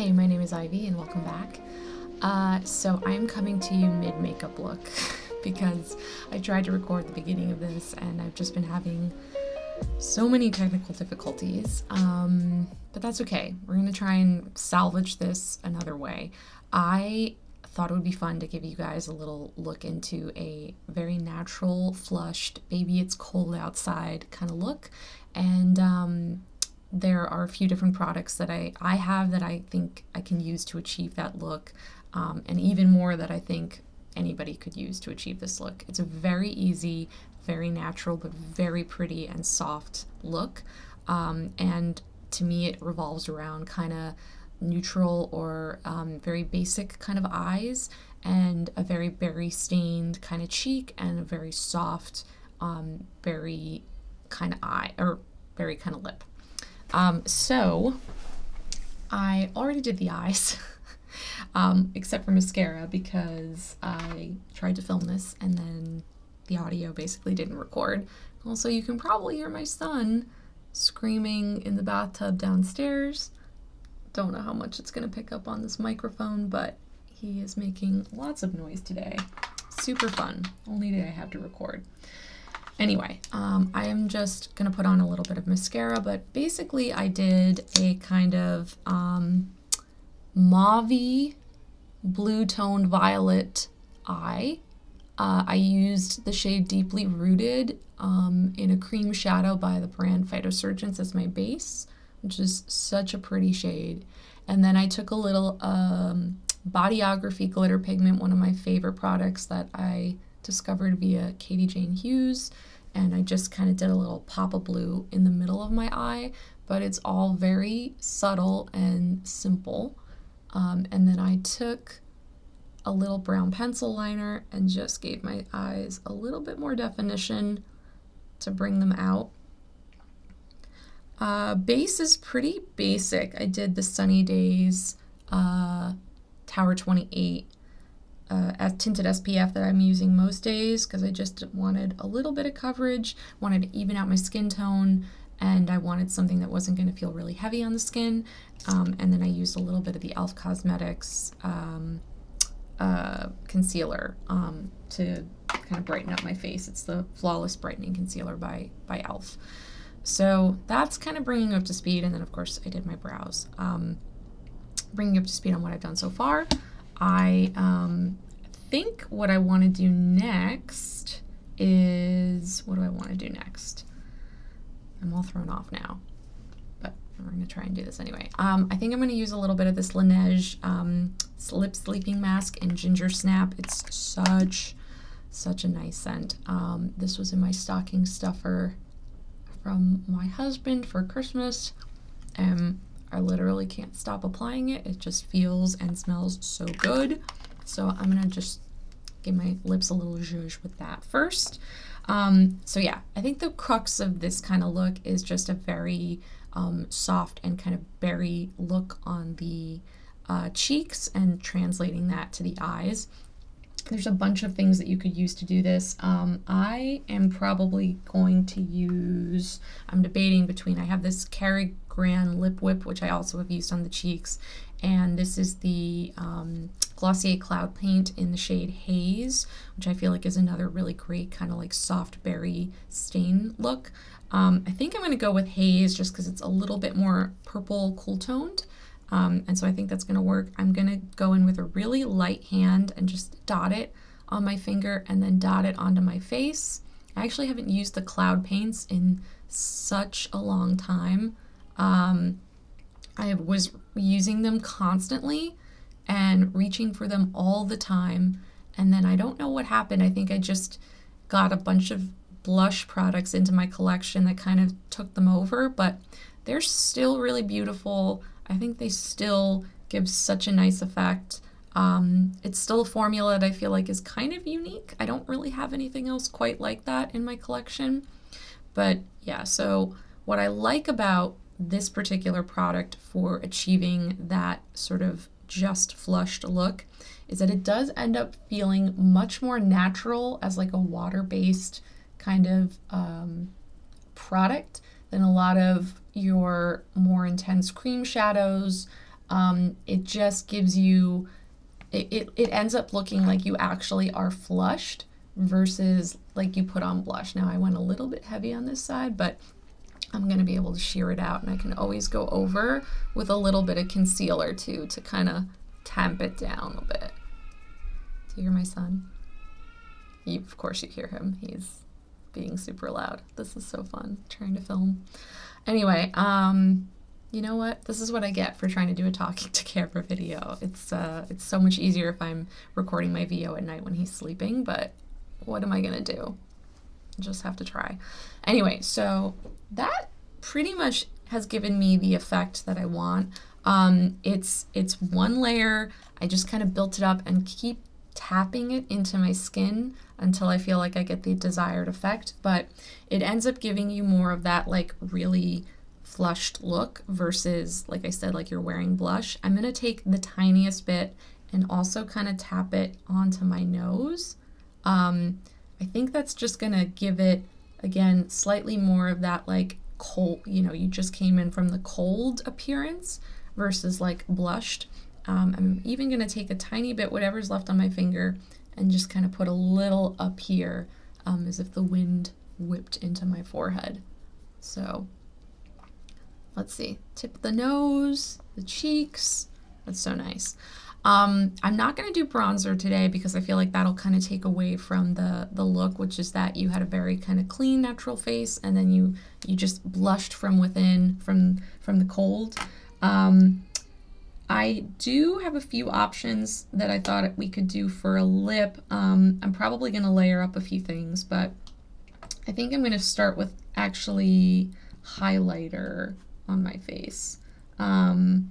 Hey, my name is Ivy and welcome back. So I'm coming to you mid-makeup look because I tried to record the beginning of this and I've just been having so many technical difficulties, but that's okay. We're going to try and salvage this another way. I thought it would be fun to give you guys a little look into a very natural, flushed, baby it's cold outside kind of look, and there are a few different products that I have that I think I can use to achieve that look, and even more that I think anybody could use to achieve this look. It's a very easy, very natural, but very pretty and soft look, and to me it revolves around kind of neutral or very basic kind of eyes, and a very berry stained kind of cheek, and a very soft berry kind of eye, or berry kind of lip. So I already did the eyes, except for mascara, because I tried to film this and then the audio basically didn't record. Also, you can probably hear my son screaming in the bathtub downstairs. Don't know how much it's going to pick up on this microphone, but he is making lots of noise today. Super fun. Only day I have to record. Anyway, I am just going to put on a little bit of mascara, but basically I did a kind of mauve-y, blue-toned violet eye. I used the shade Deeply Rooted in a cream shadow by the brand Phytosurgence as my base, which is such a pretty shade. And then I took a little Bodyography glitter pigment, one of my favorite products that I discovered via Katie Jane Hughes, and I just kind of did a little pop of blue in the middle of my eye, but it's all very subtle and simple. And then I took a little brown pencil liner and just gave my eyes a little bit more definition to bring them out. Base is pretty basic. I did the Sunny Days Tower 28 as tinted SPF that I'm using most days, because I just wanted a little bit of coverage, wanted to even out my skin tone, and I wanted something that wasn't going to feel really heavy on the skin. And then I used a little bit of the e.l.f. Cosmetics concealer to kind of brighten up my face. It's the Flawless Brightening Concealer by e.l.f. So that's kind of bringing up to speed, and then of course I did my brows. Bringing up to speed on what I've done so far. I think what I want to do next is, what do I want to do next? I'm all thrown off now, but we're going to try and do this anyway. I think I'm going to use a little bit of this Laneige Lip Sleeping Mask in Ginger Snap. It's such a nice scent. This was in my stocking stuffer from my husband for Christmas. I literally can't stop applying it. It just feels and smells so good. So I'm gonna just give my lips a little zhuzh with that first. So yeah, I think the crux of this kind of look is just a very soft and kind of berry look on the cheeks, and translating that to the eyes. There's a bunch of things that you could use to do this. I am probably going to use, I'm debating between, I have this Cary Grant Lip Whip, which I also have used on the cheeks, and this is the Glossier Cloud Paint in the shade Haze, which I feel like is another really great kind of like soft berry stain look. I think I'm going to go with Haze just because it's a little bit more purple cool toned. And so I think that's going to work. I'm going to go in with a really light hand and just dot it on my finger and then dot it onto my face. I actually haven't used the cloud paints in such a long time. I was using them constantly and reaching for them all the time. And then I don't know what happened. I think I just got a bunch of blush products into my collection that kind of took them over, but they're still really beautiful. I think they still give such a nice effect. It's still a formula that I feel like is kind of unique. I don't really have anything else quite like that in my collection. But yeah, so what I like about this particular product for achieving that sort of just flushed look is that it does end up feeling much more natural as like a water-based kind of product than a lot of your more intense cream shadows It just gives you, it ends up looking like you actually are flushed versus like you put on blush. Now I went a little bit heavy on this side, but I'm going to be able to sheer it out, and I can always go over with a little bit of concealer too to kind of tamp it down a bit. Do you hear my son? Of course you hear him. He's being super loud. This is so fun trying to film. Anyway, you know what? This is what I get for trying to do a talking to camera video. It's so much easier if I'm recording my VO at night when he's sleeping, but what am I gonna do? Just have to try. Anyway, so that pretty much has given me the effect that I want. It's one layer. I just kind of built it up and keep tapping it into my skin until I feel like I get the desired effect, but it ends up giving you more of that like really flushed look versus, like I said, like you're wearing blush. I'm gonna take the tiniest bit and also kind of tap it onto my nose. I think that's just gonna give it, again, slightly more of that like cold, you know, you just came in from the cold appearance versus like blushed. I'm even gonna take a tiny bit, whatever's left on my finger, and just kind of put a little up here, as if the wind whipped into my forehead. So let's see, tip of the nose, the cheeks. That's so nice. I'm not going to do bronzer today because I feel like that'll kind of take away from the look, which is that you had a very kind of clean, natural face, and then you just blushed from within from the cold. I do have a few options that I thought we could do for a lip. I'm probably going to layer up a few things, but I think I'm going to start with actually highlighter on my face. And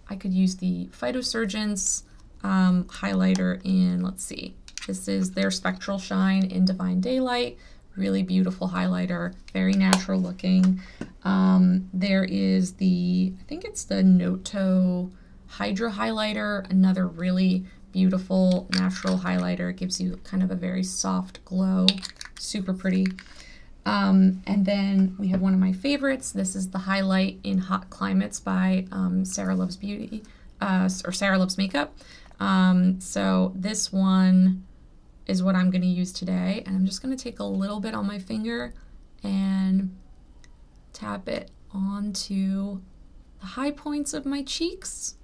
I could use the Phytosurgence highlighter in, let's see, this is their Spectral Shine in Divine Daylight. Really beautiful highlighter, very natural looking. There is the, I think it's the Noto Hydra highlighter, another really beautiful natural highlighter. It gives you kind of a very soft glow, super pretty. And then we have one of my favorites. This is the Highlight in Hot Climates by Sarah Loves Beauty, or Sarah Loves Makeup. So this one is what I'm going to use today, and I'm just going to take a little bit on my finger and tap it onto the high points of my cheeks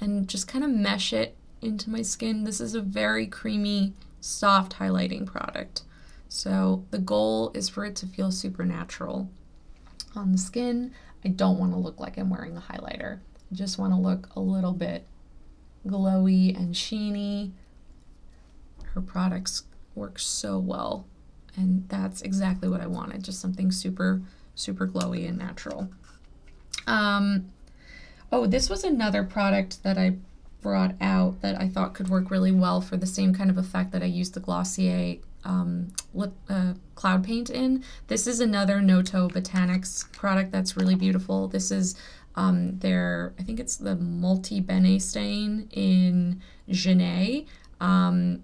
and just kind of mesh it into my skin. This is a very creamy, soft highlighting product. So the goal is for it to feel super natural on the skin. I don't want to look like I'm wearing a highlighter. I just want to look a little bit glowy and sheeny. Her products work so well, and that's exactly what I wanted, just something super, super glowy and natural. Oh, this was another product that I brought out that I thought could work really well for the same kind of effect that I used the Glossier lip cloud paint in. This is another Noto Botanics product that's really beautiful. This is their, I think it's the Multi Bene Stain in Genet.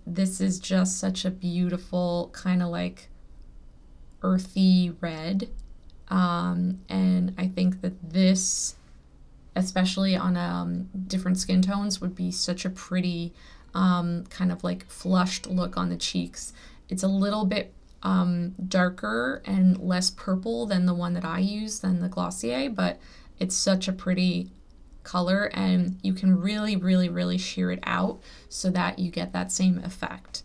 This is just such a beautiful kind of like earthy red, and I think that this, especially on different skin tones, would be such a pretty kind of like flushed look on the cheeks. It's a little bit darker and less purple than the one that I use, than the Glossier, but it's such a pretty color, and you can really, really, really sheer it out so that you get that same effect.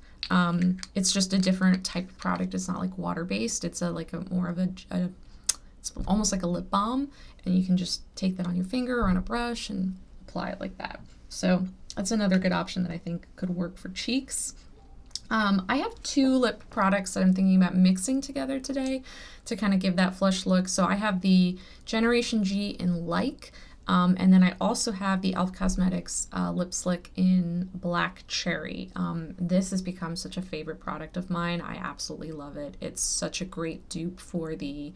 It's just a different type of product. It's not like water-based. It's like a more of a it's almost like a lip balm, and you can just take that on your finger or on a brush and apply it like that. So that's another good option that I think could work for cheeks. I have two lip products that I'm thinking about mixing together today to kind of give that flush look. So I have the Generation G in Like, and then I also have the e.l.f. Cosmetics Lip Slick in Black Cherry. This has become such a favorite product of mine. I absolutely love it. It's such a great dupe for the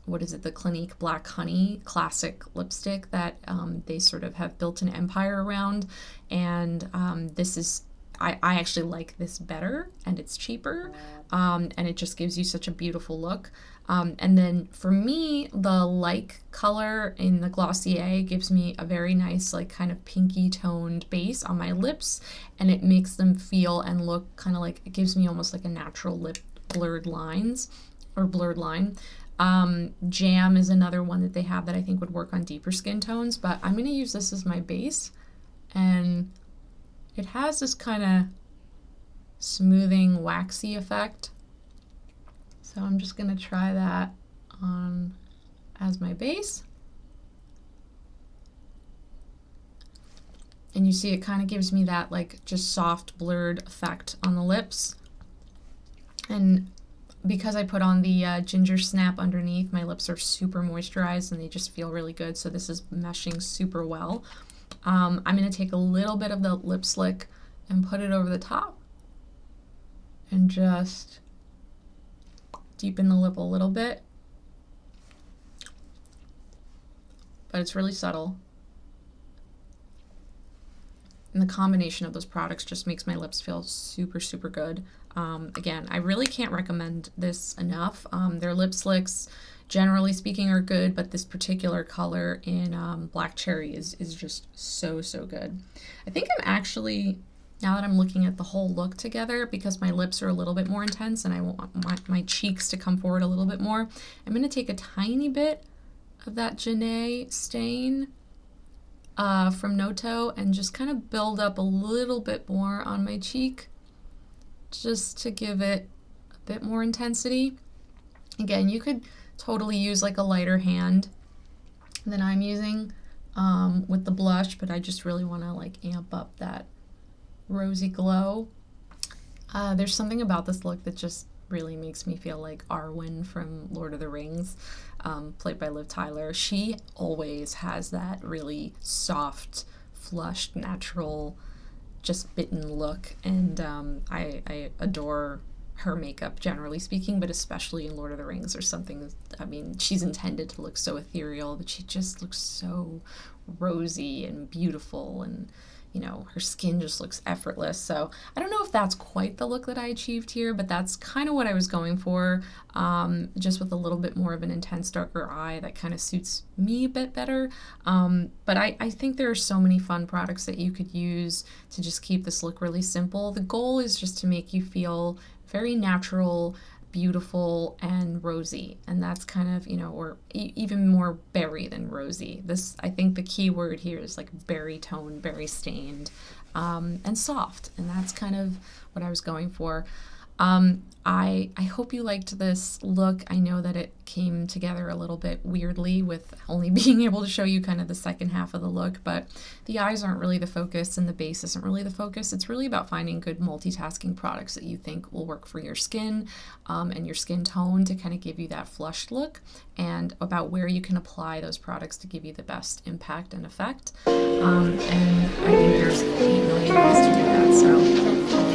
what is it, the Clinique Black Honey classic lipstick that they sort of have built an empire around, and this is, I actually like this better, and it's cheaper, and it just gives you such a beautiful look. And then for me, the like color in the Glossier gives me a very nice, like kind of pinky toned base on my lips, and it makes them feel and look kind of like, it gives me almost like a natural lip blurred lines or blurred line. Jam is another one that they have that I think would work on deeper skin tones, but I'm going to use this as my base, and it has this kind of smoothing, waxy effect. So I'm just going to try that on as my base. And you see it kind of gives me that like just soft blurred effect on the lips. And because I put on the ginger snap underneath, my lips are super moisturized and they just feel really good. So this is meshing super well. I'm going to take a little bit of the lip slick and put it over the top and just deepen the lip a little bit. But it's really subtle. And the combination of those products just makes my lips feel super, super good. Again, I really can't recommend this enough. Their lip slicks, generally speaking, are good, but this particular color in Black Cherry is just so, so good. I think I'm actually, now that I'm looking at the whole look together, because my lips are a little bit more intense and I want my cheeks to come forward a little bit more, I'm going to take a tiny bit of that Janae stain from Noto and just kind of build up a little bit more on my cheek, just to give it a bit more intensity. Again, you could totally use like a lighter hand than I'm using with the blush, but I just really want to like amp up that rosy glow. There's something about this look that just really makes me feel like Arwen from Lord of the Rings, played by Liv Tyler. She always has that really soft, flushed, natural, just bitten look, and I adore her makeup generally speaking, but especially in Lord of the Rings. There's something, I mean, she's intended to look so ethereal, but she just looks so rosy and beautiful, and you know, her skin just looks effortless. So I don't know if that's quite the look that I achieved here, but that's kind of what I was going for, just with a little bit more of an intense darker eye that kind of suits me a bit better. But I think there are so many fun products that you could use to just keep this look really simple. The goal is just to make you feel very natural, beautiful, and rosy, and that's kind of, you know, or even more berry than rosy. This, I think the key word here is like berry tone, berry stained, and soft, and that's kind of what I was going for. I hope you liked this look. I know that it came together a little bit weirdly with only being able to show you kind of the second half of the look, but the eyes aren't really the focus and the base isn't really the focus. It's really about finding good multitasking products that you think will work for your skin and your skin tone to kind of give you that flushed look, and about where you can apply those products to give you the best impact and effect. And I think there's 8 million ways to do that. So